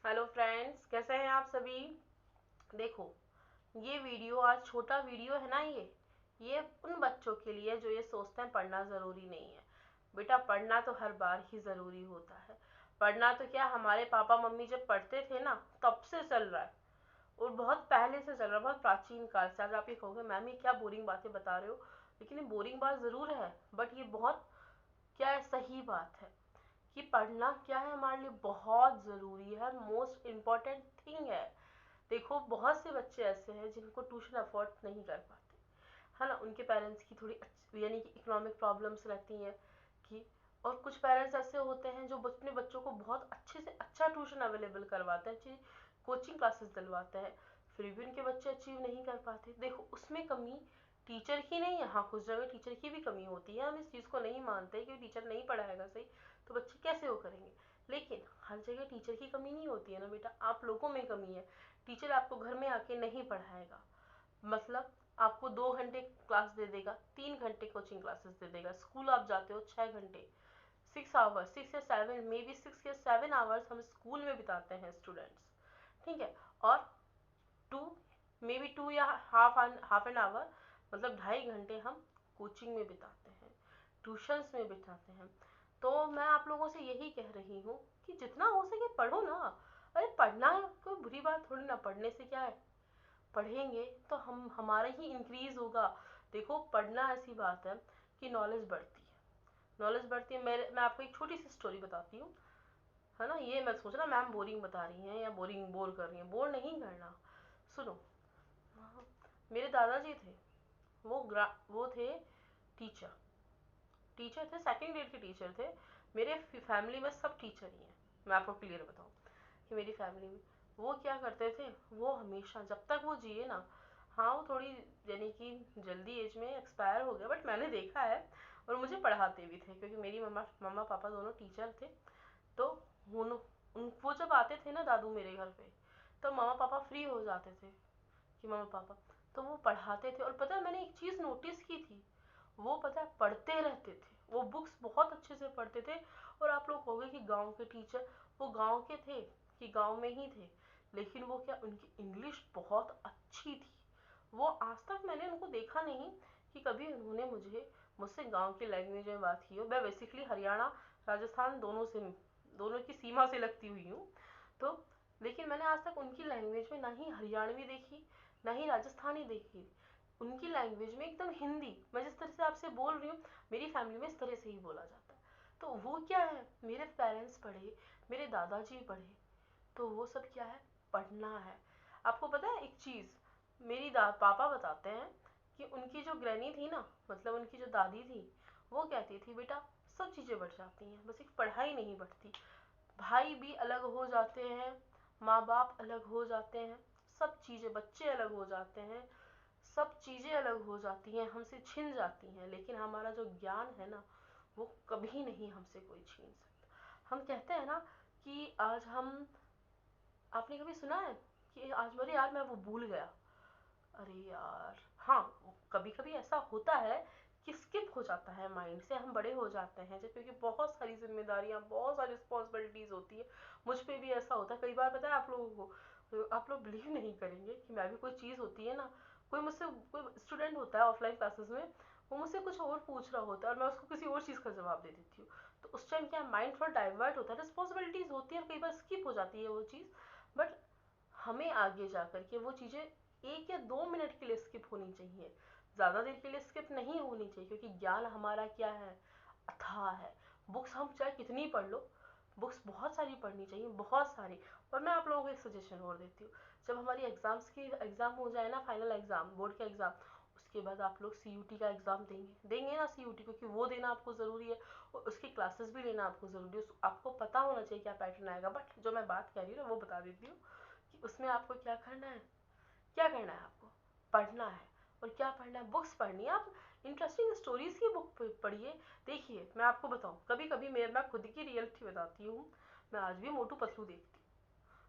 Hello friends, कैसे हैं आप सभी। देखो, ये वीडियो आज छोटा वीडियो है ना। ये उन बच्चों के लिए जो ये सोचते हैं पढ़ना ज़रूरी नहीं है। बेटा, पढ़ना तो हर बार ही ज़रूरी होता है। पढ़ना तो क्या, हमारे पापा मम्मी जब पढ़ते थे ना तब से चल रहा है, और बहुत पहले से चल रहा है, बहुत प्राचीन काल से। आज आप ये कहोगे मैम ये क्या बोरिंग बातें बता रहे हो, लेकिन ये बोरिंग बात ज़रूर है, बट ये बहुत क्या है, सही बात है कि पढ़ना क्या है, हमारे लिए बहुत ज़रूरी है, मोस्ट इम्पॉर्टेंट थिंग है। देखो, बहुत से बच्चे ऐसे हैं जिनको ट्यूशन अफोर्ड नहीं कर पाते, है ना। उनके पेरेंट्स की थोड़ी यानी कि इकोनॉमिक प्रॉब्लम्स रहती हैं कि, और कुछ पेरेंट्स ऐसे होते हैं जो अपने बच्चों को बहुत अच्छे से अच्छा ट्यूशन अवेलेबल करवाते हैं, अच्छी कोचिंग क्लासेस दिलवाते हैं, फिर भी उनके बच्चे अचीव नहीं कर पाते। देखो, उसमें कमी टीचर की नहीं है। हाँ, कुछ जगह टीचर की भी कमी होती है, हम इस चीज़ को नहीं मानते कि टीचर नहीं पढ़ाएगा सही तो बच्चे कैसे वो करेंगे। लेकिन हर जगह टीचर की कमी नहीं होती है ना बेटा, आप लोगों में कमी है। टीचर आपको घर में आके नहीं पढ़ाएगा, मतलब आपको 2 घंटे क्लास दे देगा, 3 घंटे कोचिंग क्लासेस दे देगा। स्कूल आप जाते हो 6 घंटे, 6 आवर्स, 6 या 7, मे बी 6 या 7 आवर्स हम स्कूल में बिताते हैं स्टूडेंट्स, ठीक है। और टू, मे बी 2 या हाफ एन आवर, मतलब 2.5 घंटे हम कोचिंग में बिताते हैं, ट्यूशंस में बिताते हैं। तो मैं आप लोगों से यही कह रही हूँ कि जितना हो सके पढ़ो ना। अरे पढ़ना है कोई बुरी बात थोड़ी ना, पढ़ने से क्या है, पढ़ेंगे तो हम हमारा ही इंक्रीज होगा। देखो, पढ़ना ऐसी बात है कि नॉलेज बढ़ती है, नॉलेज बढ़ती है। मैं आपको एक छोटी सी स्टोरी बताती हूँ, है ना। ये मत सोचना मैम बोरिंग बता रही हैं या बोर कर रही हैं, बोर नहीं करना। सुनो, मेरे दादाजी थे, वो थे टीचर, टीचर थे, सेकंड ग्रेड के टीचर थे। मेरे फैमिली में सब टीचर ही हैं। मैं आपको क्लियर बताऊँ कि मेरी फैमिली में वो क्या करते थे, वो हमेशा जब तक वो जिए ना, हाँ वो थोड़ी यानी कि जल्दी एज में एक्सपायर हो गया, बट मैंने देखा है, और मुझे पढ़ाते भी थे क्योंकि मेरी मम्मा मम्मा पापा दोनों टीचर थे। तो वो जब आते थे ना दादू मेरे घर पे, तो मम्मा पापा फ्री हो जाते थे कि मम्मा पापा, तो वो पढ़ाते थे। और पता है मैंने एक चीज़ नोटिस की थी, वो पता है पढ़ते रहते थे, वो बुक्स बहुत अच्छे से पढ़ते थे। और आप लोग कहोगे कि गांव के टीचर, वो गांव के थे कि गांव में ही थे, लेकिन वो क्या, उनकी इंग्लिश बहुत अच्छी थी। वो आज तक मैंने उनको देखा नहीं कि कभी उन्होंने मुझसे गांव की लैंग्वेज में बात की हो। मैं बेसिकली हरियाणा राजस्थान दोनों की सीमा से लगती हुई हूँ, तो लेकिन मैंने आज तक उनकी लैंग्वेज में ना ही हरियाणवी देखी, ना ही राजस्थानी देखी। उनकी लैंग्वेज में एकदम हिंदी, मैं जिस तरह से आपसे बोल रही हूँ, मेरी फैमिली में इस तरह से ही बोला जाता है। तो वो क्या है, मेरे पेरेंट्स पढ़े, मेरे दादाजी पढ़े, तो वो सब क्या है, पढ़ना है। आपको पता है एक चीज़, पापा बताते हैं कि उनकी जो ग्रैनी थी ना, मतलब उनकी जो दादी थी, वो कहती थी बेटा सब चीज़ें बढ़ जाती हैं, बस एक पढ़ाई नहीं बढ़ती। भाई भी अलग हो जाते हैं, माँ बाप अलग हो जाते हैं, सब चीज़ें, बच्चे अलग हो जाते हैं, सब चीज़ें अलग हो जाती हैं, हमसे छिन जाती हैं, लेकिन हमारा जो ज्ञान है ना, वो कभी नहीं हमसे कोई छीन सकता। हम कहते हैं ना कि आज हम, आपने कभी सुना है कि आज मेरे यार मैं वो भूल गया, अरे यार, हाँ, कभी कभी ऐसा होता है कि स्किप हो जाता है माइंड से, हम बड़े हो जाते हैं जब, क्योंकि बहुत सारी जिम्मेदारियां, बहुत सारी रिस्पॉन्सिबिलिटीज होती है। मुझ पे भी ऐसा होता है कई बार, पता है आप लोगों को, तो आप लोग बिलीव नहीं करेंगे कि मैं भी, कोई चीज़ होती है ना, कोई स्टूडेंट होता है ऑफलाइन क्लासेस में, वो मुझसे कुछ और पूछ रहा होता है और मैं उसको किसी और चीज़ का जवाब दे देती हूँ। तो उस टाइम क्या, माइंड थोड़ा डाइवर्ट होता है, रिस्पॉन्सिबिलिटीज होती है और कई बार स्किप हो जाती है वो चीज़। बट हमें आगे जा कर के वो चीज़ें 1 या 2 मिनट के लिए स्किप होनी चाहिए, ज़्यादा देर के लिए स्किप नहीं होनी चाहिए, क्योंकि ज्ञान हमारा क्या है, अथाह है। बुक्स हम चाहे कितनी पढ़ लो, बुक्स बहुत सारी पढ़नी चाहिए, बहुत सारी। और मैं आप लोगों को एक सजेशन और देती हूँ, जब हमारी एग्ज़ाम हो जाए ना, फाइनल एग्ज़ाम, बोर्ड का एग्ज़ाम, उसके बाद आप लोग सीयूटी का एग्ज़ाम देंगे ना, सीयूटी, क्योंकि वो देना आपको ज़रूरी है, और उसकी क्लासेस भी लेना आपको ज़रूरी है। आपको पता होना चाहिए क्या पैटर्न आएगा, बट जो मैं बात कह रही हूँ ना वो बता देती हूँ कि उसमें आपको क्या करना है, क्या करना है, आपको पढ़ना है। और क्या पढ़ना है, बुक्स पढ़नी है। आप इंटरेस्टिंग स्टोरीज की बुक पढ़िए। देखिए, मैं आपको बताऊं, कभी कभी मैं खुद की रियलिटी बताती हूँ, मैं आज भी मोटू पतलू देखती हूँ,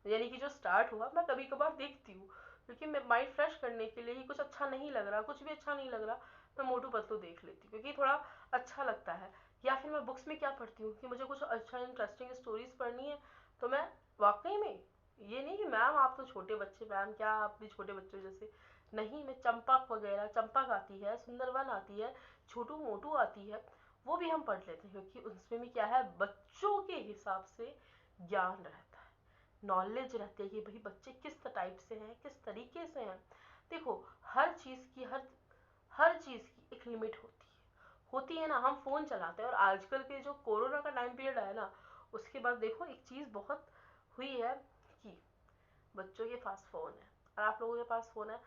यानी कि जो स्टार्ट हुआ मैं कभी कभार देखती हूँ, क्योंकि मैं माइंड फ्रेश करने के लिए ही, कुछ अच्छा नहीं लग रहा, कुछ भी अच्छा नहीं लग रहा, मैं मोटू पतलू देख लेती हूँ क्योंकि थोड़ा अच्छा लगता है। या फिर मैं बुक्स में क्या पढ़ती हूँ कि मुझे कुछ अच्छा इंटरेस्टिंग स्टोरीज पढ़नी है, तो मैं वाकई में ये नहीं कि मैम आप तो छोटे बच्चे, मैम क्या आप भी छोटे बच्चों जैसे, नहीं, मैं चंपक वगैरह, चंपक आती है, सुंदरवन आती है, छोटू मोटू आती है, वो भी हम पढ़ लेते हैं, क्योंकि उसमें भी क्या है, बच्चों के हिसाब से ज्ञान रहता है, नॉलेज रहती है कि भाई बच्चे किस टाइप से हैं, किस तरीके से हैं। देखो, हर चीज़ की हर चीज़ की एक लिमिट होती है ना। हम फ़ोन चलाते हैं, और आजकल के जो कोरोना का टाइम पीरियड है ना, उसके बाद देखो एक चीज़ बहुत हुई है कि बच्चों के पास फ़ोन है, और आप लोगों के पास फ़ोन है,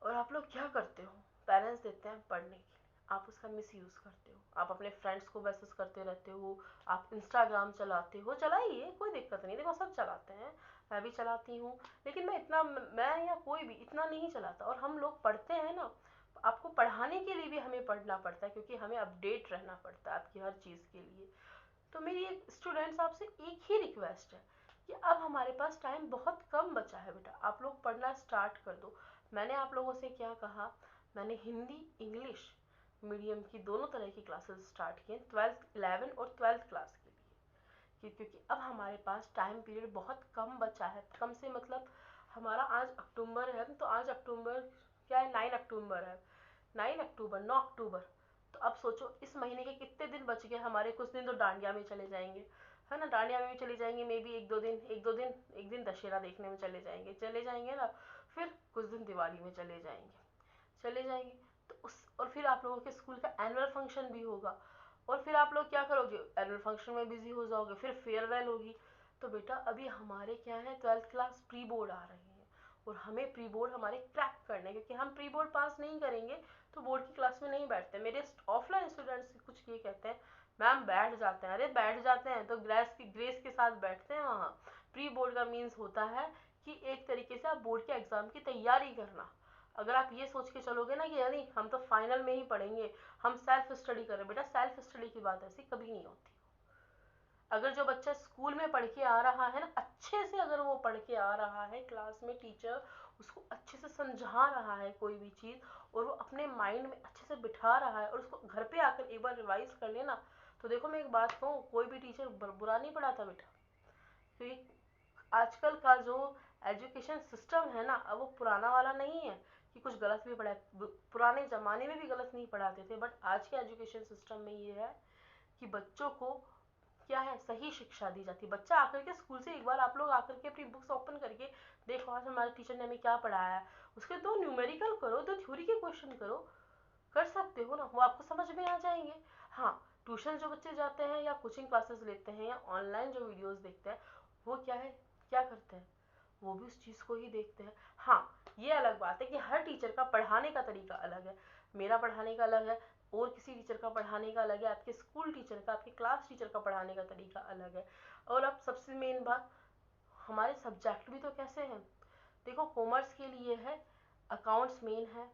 और आप लोग क्या करते हो, पेरेंट्स देते हैं पढ़ने के लिए, आप उसका मिस यूज़ करते हो, आप अपने फ्रेंड्स को मैसेज करते रहते हो, आप इंस्टाग्राम चलाते हो, चलाइए, कोई दिक्कत नहीं, देखो सब चलाते हैं, मैं भी चलाती हूँ, लेकिन मैं या कोई भी इतना नहीं चलाता। और हम लोग पढ़ते हैं ना, आपको पढ़ाने के लिए भी हमें पढ़ना पड़ता है, क्योंकि हमें अपडेट रहना पड़ता है आपकी हर चीज़ के लिए। तो मेरी एक स्टूडेंट्स आपसे एक ही रिक्वेस्ट है कि अब हमारे पास टाइम बहुत कम बचा है बेटा, आप लोग पढ़ना स्टार्ट कर दो। मैंने आप लोगों से क्या कहा, मैंने हिंदी इंग्लिश मीडियम की दोनों तरह की क्लासेस स्टार्ट किए 11 और 12th क्लास के लिए, क्योंकि अब हमारे पास टाइम पीरियड बहुत कम बचा है। कम से मतलब हमारा आज अक्टूबर है, तो आज अक्टूबर क्या है, 9 अक्टूबर है, 9 अक्टूबर, 9 अक्टूबर, तो अब सोचो इस महीने के कितने दिन बच गए हमारे। कुछ दिन तो डांडिया में चले जाएंगे, है ना, डांडिया में भी चले जाएंगे, मे बी एक दिन दशहरा देखने में चले जाएंगे ना, फिर कुछ दिन दिवाली में चले जाएंगे। तो उस और फिर आप लोगों के स्कूल का एनुअल फंक्शन भी होगा, और फिर आप लोग क्या करोगे, एनुअल फंक्शन में बिजी हो जाओगे, फिर फेयरवेल होगी। तो बेटा अभी हमारे क्या है, 12th क्लास प्री बोर्ड आ रहे हैं, और हमें प्री बोर्ड हमारे क्रैक करने हैं, क्योंकि हम प्री बोर्ड पास नहीं करेंगे तो बोर्ड की क्लास में नहीं बैठते। मेरे ऑफलाइन स्टूडेंट्स कुछ ये कहते हैं, मैम बैठ जाते हैं, अरे बैठ जाते हैं तो ग्रेस के साथ बैठते हैं वहाँ। प्री बोर्ड का मीन्स होता है कि एक तरीके से आप बोर्ड के एग्जाम की तैयारी करना। अगर आप ये सोच के चलोगे ना कि अरे हम तो फाइनल में ही पढ़ेंगे, हम सेल्फ स्टडी करें, बेटा सेल्फ स्टडी की बात ऐसी कभी नहीं होती। अगर जो बच्चा स्कूल में पढ़ के आ रहा है ना, अच्छे से अगर वो पढ़ के आ रहा है, क्लास में टीचर उसको अच्छे से समझा रहा है कोई भी चीज़, और वो अपने माइंड में अच्छे से बिठा रहा है, और उसको घर पे आकर एक बार रिवाइज कर लेना, तो देखो मैं एक बात कहूँ, कोई भी टीचर बुरा नहीं पढ़ाता बेटा। क्योंकि आजकल का जो एजुकेशन सिस्टम है ना, अब वो पुराना वाला नहीं है कि कुछ गलत भी पढ़ा, पुराने ज़माने में भी गलत नहीं पढ़ाते थे, बट आज के एजुकेशन सिस्टम में ये है कि बच्चों को क्या है, सही शिक्षा दी जाती है। बच्चा आकर के स्कूल से एक बार आप लोग आकर के अपनी बुक्स ओपन करके देखो, आज हमारे टीचर ने हमें क्या पढ़ाया है, उसके दो न्यूमेरिकल करो, दो थ्योरी के क्वेश्चन करो, कर सकते हो ना, वो आपको समझ में आ जाएंगे। हाँ, ट्यूशन जो बच्चे जाते हैं या कोचिंग क्लासेस लेते हैं या ऑनलाइन जो वीडियोस देखते हैं, वो क्या है, क्या करते हैं, वो भी उस चीज़ को ही देखते हैं। हाँ, ये अलग बात है कि हर टीचर का पढ़ाने का तरीका अलग है, मेरा पढ़ाने का अलग है, और किसी टीचर का पढ़ाने का अलग है, आपके स्कूल टीचर का, आपके क्लास टीचर का पढ़ाने का तरीका अलग है। और अब सबसे मेन बात, हमारे सब्जेक्ट भी तो कैसे हैं। देखो, कॉमर्स के लिए है अकाउंट्स मेन है,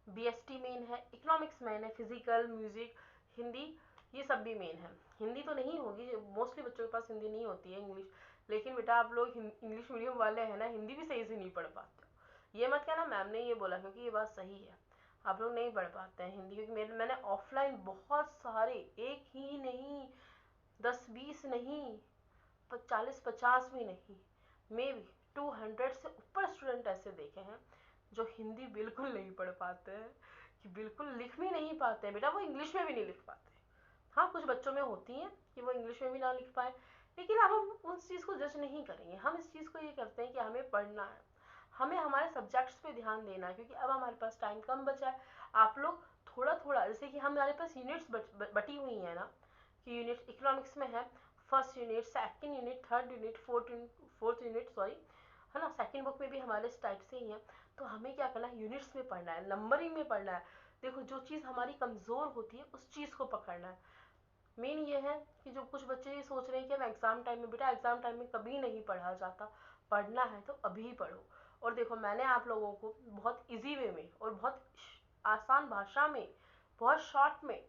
बीएसटी मेन है, इकोनॉमिक्स मेन है, फिजिकल, म्यूजिक, हिंदी, ये सब भी मेन है। हिंदी तो नहीं होगी, मोस्टली बच्चों के पास हिंदी नहीं होती है, इंग्लिश। लेकिन बेटा आप लोग इंग्लिश मीडियम वाले हैं ना, हिंदी भी सही से नहीं पढ़ पाते हो, ये मत कहना मैम ने ये बोला, क्योंकि ये बात सही है, आप लोग नहीं पढ़ पाते हैं हिंदी। क्योंकि मैंने ऑफलाइन बहुत सारे, एक ही नहीं, 10-20 नहीं, 40-50 भी नहीं, मे बी 200 से ऊपर स्टूडेंट ऐसे देखे हैं जो हिंदी बिल्कुल नहीं पढ़ पाते हैं, कि बिल्कुल लिख भी नहीं पाते हैं बेटा, वो इंग्लिश में भी नहीं लिख पाते। हाँ, कुछ बच्चों में होती हैं कि वो इंग्लिश में भी ना लिख पाए, लेकिन अब हम उस चीज़ को जज नहीं करेंगे, हम इस चीज़ को ये करते हैं कि हमें पढ़ना है, हमें हमारे सब्जेक्ट्स पे ध्यान देना है, क्योंकि अब हमारे पास टाइम कम बचा है। आप लोग थोड़ा थोड़ा, जैसे कि हमारे पास यूनिट्स बटी हुई है ना, कि यूनिट इकोनॉमिक्स में है, first unit, second unit, third unit, fourth unit, sorry, है ना, सेकंड बुक में भी हमारे इस टाइप से ही है। तो हमें क्या करना है, यूनिट्स में पढ़ना है, नंबरिंग में पढ़ना है। देखो, जो चीज़ हमारी कमज़ोर होती है उस चीज़ को पकड़ना है। मेन ये है कि जो कुछ बच्चे ये सोच रहे हैं कि हम एग्ज़ाम टाइम में, बेटा एग्ज़ाम टाइम में कभी नहीं पढ़ा जाता, पढ़ना है तो अभी पढ़ो। और देखो, मैंने आप लोगों को बहुत इजी वे में और बहुत आसान भाषा में, बहुत शॉर्ट में,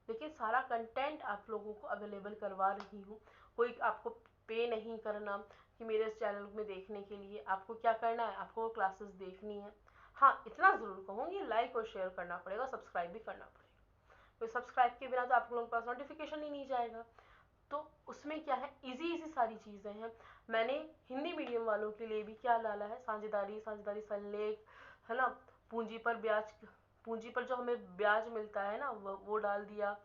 लेकिन सारा कंटेंट आप लोगों को अवेलेबल करवा रही हूँ। कोई आपको पे नहीं करना कि मेरे इस चैनल में देखने के लिए, आपको क्या करना है, आपको क्लासेस देखनी है। हाँ, इतना ज़रूर कहूँगी, लाइक और शेयर करना पड़ेगा, सब्सक्राइब भी करना पड़ेगा, तो सब्सक्राइब के बिना तो आप लोगों के पास नोटिफिकेशन ही नहीं जाएगा। तो उसमें क्या है, इजी इजी सारी चीज़ें हैं। मैंने हिंदी मीडियम वालों के लिए भी क्या डाला है, साझेदारी, साझेदारी संलेख, है ना, पूंजी पर ब्याज, पूंजी पर जो हमें ब्याज मिलता है ना वो डाल दिया।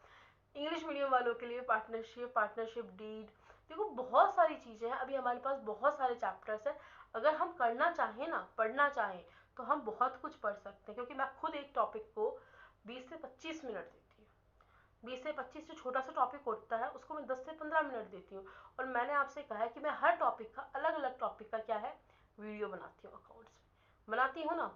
इंग्लिश मीडियम वालों के लिए पार्टनरशिप, पार्टनरशिप डीड। देखो बहुत सारी चीज़ें हैं, अभी हमारे पास बहुत सारे चैप्टर्स हैं। अगर हम करना चाहें ना, पढ़ना चाहें, तो हम बहुत कुछ पढ़ सकते हैं, क्योंकि मैं खुद एक टॉपिक को 20 से 25 मिनट देती हूँ। 20 से 25 जो छोटा सा टॉपिक होता है उसको मैं 10 से 15 मिनट देती हूँ। और मैंने आपसे कहा है कि मैं हर टॉपिक का, अलग अलग टॉपिक का क्या है, वीडियो बनाती हूँ, अकाउंट्स में बनाती हूँ ना।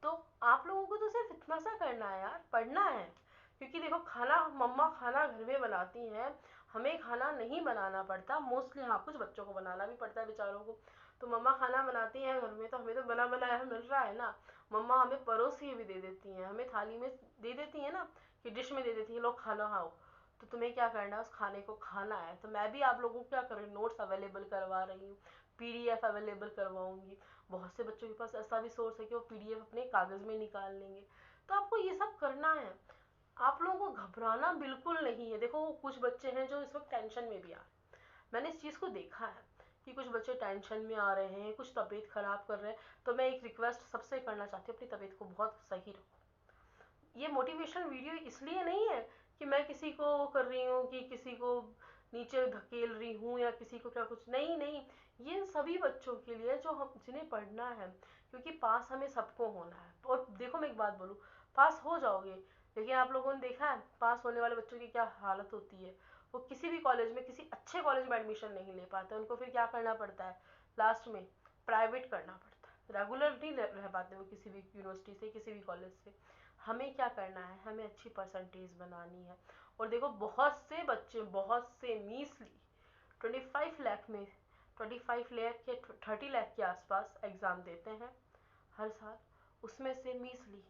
तो आप लोगों को तो सिर्फ इतना सा करना है यार, पढ़ना है। क्योंकि देखो, खाना मम्मा खाना घर में बनाती हैं, हमें खाना नहीं बनाना पड़ता मोस्टली। हाँ, कुछ बच्चों को बनाना भी पड़ता है बेचारों को। तो मम्मा खाना बनाती हैं घर में, तो हमें तो बना बनाया मिल रहा है ना। मम्मा हमें परोस के भी दे देती हैं, हमें थाली में दे देती हैं ना, कि डिश में दे देती है, लोग खाना खाओ। तो तुम्हें क्या करना है, उस खाने को खाना है। तो मैं भी आप लोगों को क्या कर रही हूँ, नोट्स अवेलेबल करवा रही हूँ, पीडीएफ अवेलेबल करवाऊंगी। बहुत से बच्चों के पास ऐसा भी सोर्स है कि वो पीडीएफ अपने कागज़ में निकाल लेंगे। तो आपको ये सब करना है, आप लोगों को घबराना बिल्कुल नहीं है। देखो, कुछ बच्चे हैं जो इस वक्त टेंशन में भी आ रहे हैं, मैंने इस चीज़ को देखा है कि कुछ बच्चे टेंशन में आ रहे हैं, कुछ तबीयत खराब कर रहे हैं। तो मैं एक रिक्वेस्ट सबसे करना चाहती हूँ, अपनी तबीयत को बहुत सही रखो। ये मोटिवेशन वीडियो इसलिए नहीं है कि मैं किसी को कर रही हूँ, कि किसी को नीचे धकेल रही हूँ, या किसी को क्या कुछ, नहीं नहीं। ये सभी बच्चों के लिए जो हम, जिन्हें पढ़ना है, क्योंकि पास हमें सबको होना है। और देखो, मैं एक बात बोलूँ, पास हो जाओगे, लेकिन आप लोगों ने देखा है पास होने वाले बच्चों की क्या हालत होती है। वो किसी भी कॉलेज में, किसी अच्छे कॉलेज में एडमिशन नहीं ले पाते, उनको फिर क्या करना पड़ता है, लास्ट में प्राइवेट करना पड़ता है, रेगुलर नहीं रह पाते वो किसी भी यूनिवर्सिटी से, किसी भी कॉलेज से। हमें क्या करना है, हमें अच्छी परसेंटेज बनानी है। और देखो, बहुत से बच्चे, बहुत से मीसली 25 लाख में, 25 लाख के 30 लाख के आसपास एग्ज़ाम देते हैं हर साल। उसमें से मीसली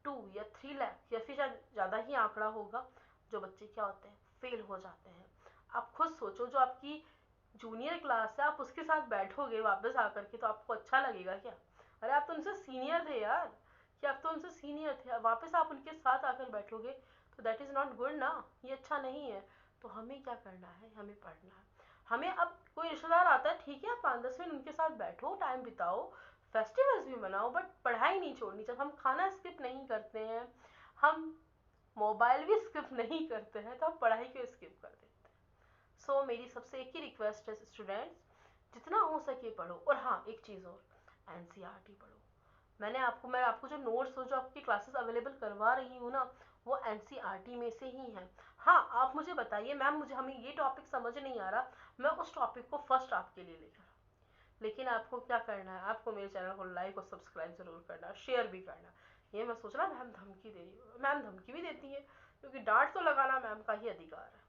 2 या 3 लाख, या फिर शायद ज़्यादा ही आंकड़ा होगा, जो बच्चे क्या होते हैं, फेल हो जाते हैं। आप खुद सोचो, जो आपकी जूनियर क्लास है, आप उसके साथ बैठोगे वापस आकर के, तो आपको अच्छा लगेगा क्या? अरे आप तो उनसे सीनियर थे यार, कि आप तो उनसे सीनियर थे, वापस आप उनके साथ आकर बैठोगे, तो दैट इज़ नॉट गुड ना, ये अच्छा नहीं है। तो हमें क्या करना है, हमें पढ़ना है। हमें, अब कोई रिश्तेदार आता है, ठीक है, आप 5-10 मिनट उनके साथ बैठो, टाइम बिताओ, फेस्टिवल्स भी मनाओ, बट पढ़ाई नहीं छोड़नी। जब हम खाना स्किप नहीं करते हैं, हम मोबाइल भी स्किप नहीं करते हैं, तो हम पढ़ाई क्यों स्किप कर देते हैं? सो मेरी सबसे एक ही रिक्वेस्ट है स्टूडेंट्स, जितना हो सके पढ़ो। और हाँ, एक चीज़ और, एनसीईआरटी पढ़ो। मैं आपको जो नोट्स हो, जो आपकी क्लासेस अवेलेबल करवा रही हूँ ना, वो एनसीईआरटी में से ही हैं। हाँ, आप मुझे बताइए, मैम मुझे, हमें ये टॉपिक समझ नहीं आ रहा, मैं उस टॉपिक को फर्स्ट आपके लिए लेकर, लेकिन आपको क्या करना है, आपको मेरे चैनल को लाइक और सब्सक्राइब जरूर करना, शेयर भी करना। ये मैं सोच रहा, मैम धमकी दे रही हूँ, मैम धमकी भी देती है, क्योंकि डांट तो लगाना मैम का ही अधिकार है।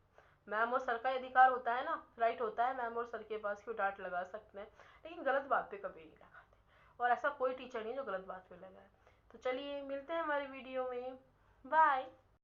मैम और सर का अधिकार होता है ना, राइट होता है मैम और सर के पास, क्यों डांट लगा सकते हैं, लेकिन गलत बात पे कभी नहीं लगाते। और ऐसा कोई टीचर नहीं जो गलत बात पे लगाए। तो चलिए, मिलते हैं हमारी वीडियो में, बाय।